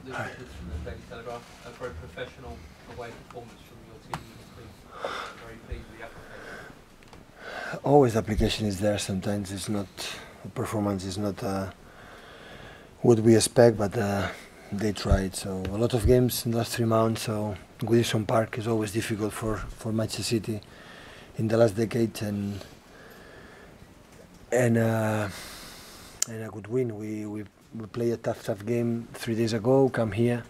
Luke Edwards from the Daily Telegraph. A very professional away performance from your team. Very pleased with the application. Always application is there. Sometimes it's not, performance is not what we expect, but they tried. So a lot of games in the last 3 months. So Goodison Park is always difficult for Manchester City in the last decade, and a good win. We played a tough game 3 days ago. Come here,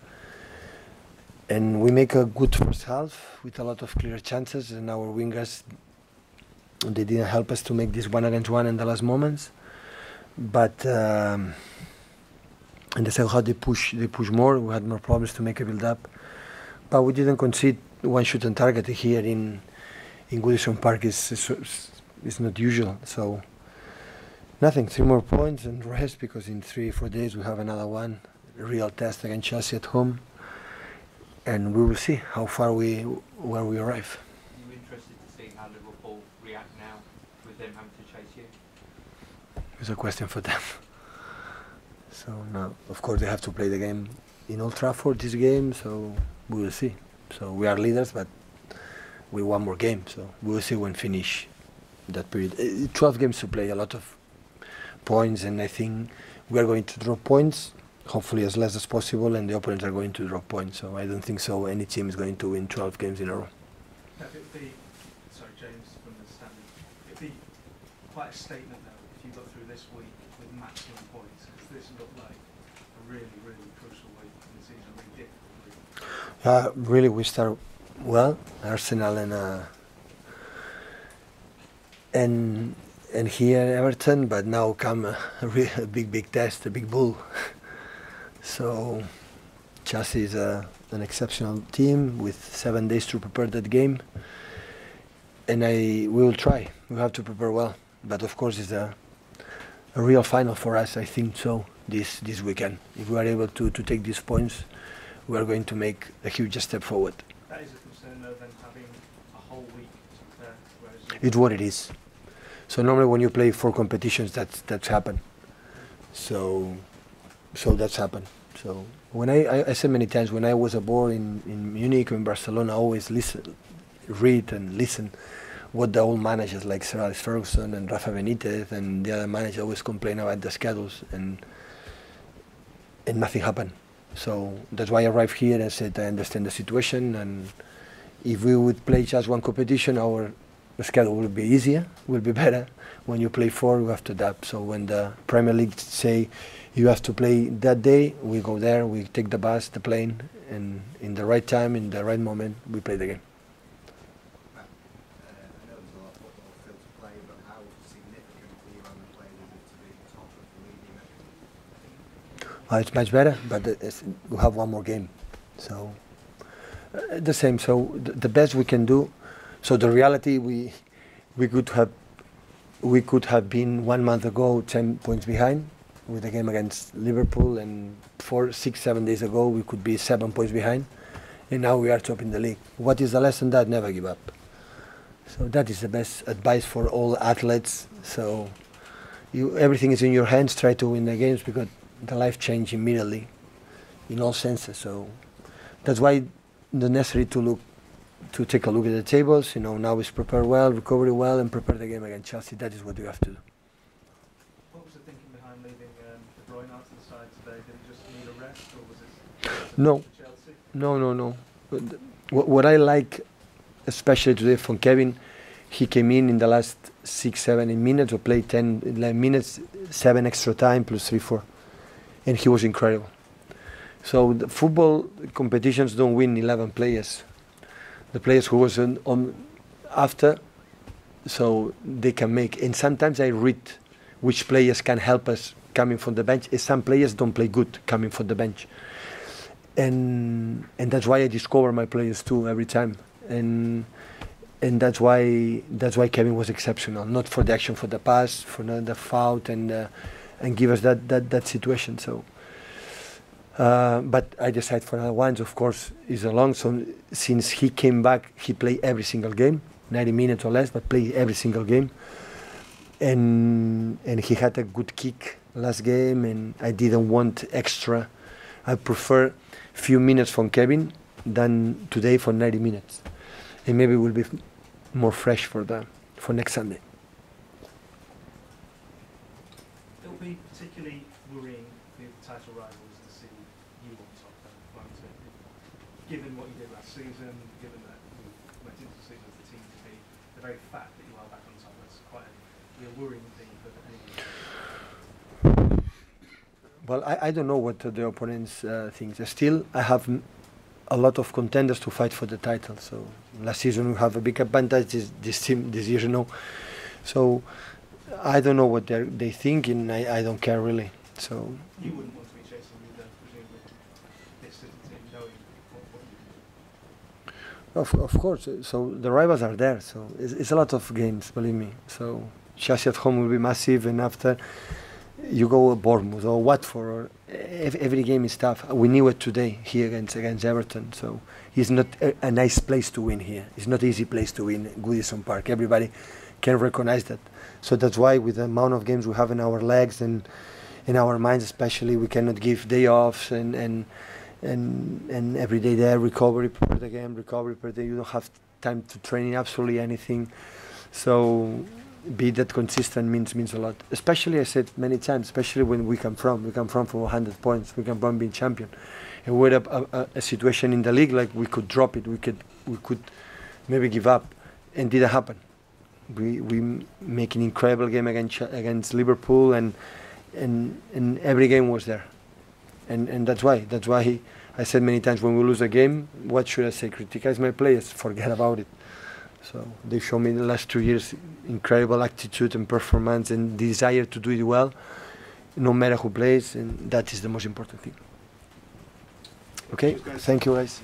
and we make a good first half with a lot of clear chances, and our wingers, they didn't help us to make this 1-against-1 in the last moments. But in the second half they push more. We had more problems to make a build up, but we didn't concede one shot on target here in Goodison Park. Is not usual. So nothing. 3 more points and rest, because in 3-4 days we have another one, a real test against Chelsea at home, and we will see how far where we arrive. Are you interested to see how Liverpool react now with them having to chase you? It's a question for them. So now, of course, they have to play the game in Old Trafford, this game, so we will see. So we are leaders, but we want more games, so we will see when finish that period. 12 games to play, a lot of points, and I think we are going to drop points, hopefully as less as possible, and the opponents are going to drop points. So I don't think so any team is going to win 12 games in a row. It would be, sorry, James from the Standard, it would be quite a statement though if you got through this week with maximum points, because this looked like a really, really crucial week in the season, really difficult week. Really, we start well, Arsenal and here Everton, but now come a big test, a big bull. So Chelsea is an exceptional team with 7 days to prepare that game, and we will try. We have to prepare well, but of course it's a real final for us, I think so, this weekend. If we are able to take these points, we are going to make a huge step forward. That is a concern though, then having a whole week to prepare, whereas It's what it is. So normally when you play 4 competitions, that's happened. So that's happened. So when I said many times, when I was abroad in Munich or in Barcelona, I always read and listen what the old managers like Sir Alex Ferguson and Rafa Benitez and the other managers always complain about the schedules, and nothing happened. So that's why I arrived here and said I understand the situation, and if we would play just 1 competition, our schedule will be easier, will be better. When you play 4, you have to adapt. So when the Premier League say you have to play that day, we go there, we take the bus, the plane, and in the right time, in the right moment, we play the game. I know there's a lot of football still to play, but how significant for you and the players is it to be top of the league, you reckon? It's much better, but we have 1 more game. So the same. So the best we can do. So the reality, we could have been 1 month ago 10 points behind with the game against Liverpool, and 4, 6, 7 days ago we could be 7 points behind, and now we are top in the league. What is the lesson? That never give up. So that is the best advice for all athletes. So everything is in your hands. Try to win the games, because the life change immediately in all senses. So that's why the necessary to take a look at the tables. Now is prepare well, recover well, and prepare the game against Chelsea. That is what you have to do. what was the thinking behind leaving De Bruyne out to the side today? Did he just need a rest, or was it No. for Chelsea? No. What I like, especially today from Kevin, he came in the last 6, 7 minutes, or played 10, 11 minutes, 7 extra time plus 3, 4, and he was incredible. So the football competitions don't win 11 players. The players who was on after, so they can make. And sometimes I read which players can help us coming from the bench. And some players don't play good coming from the bench, and that's why I discover my players too every time. And that's why Kevin was exceptional. Not for the action, for the pass, for the foul, and give us that situation. So. But I decided for another ones, of course, is a long. So since he came back, he played every single game, 90 minutes or less, but played every single game. And he had a good kick last game, and I didn't want extra I prefer few minutes from Kevin than today for 90 minutes. And maybe we'll be more fresh for next Sunday. It'll be particularly worrying for the title rivals to see you on top, won't it? Given what you did last season, given that you went into the season as the team to be, the very fact that you are back on top, that's quite a real worrying thing for anyone. Well, I don't know what the opponents think. Still, I have a lot of contenders to fight for the title. So last season we have a big advantage. This team this year, So I don't know what they think, and I don't care really. So you wouldn't want to be chasing with them, presumably. This is the team knowing what you do. of course. So the rivals are there. So it's a lot of games, believe me. So Chelsea at home will be massive, and after you go Bournemouth or Watford, or every game is tough. We knew it today here against Everton. So it's not a nice place to win here. It's not an easy place to win Goodison Park. Everybody can recognize that. So that's why with the amount of games we have in our legs and in our minds especially, we cannot give day offs and every day there, recovery per the game, recovery per day. You don't have time to train absolutely anything. So be that consistent means a lot. Especially, I said many times, especially when we come from 100 points. We come from being champion. And we're a situation in the league like we could drop it. We could maybe give up, and didn't happen. We make an incredible game against Liverpool, and every game was there. And that's why I said many times, when we lose a game, what should I say? Criticize my players? Forget about it. So they showed me in the last 2 years incredible attitude and performance and desire to do it well, no matter who plays, and that is the most important thing. Okay, thank you guys.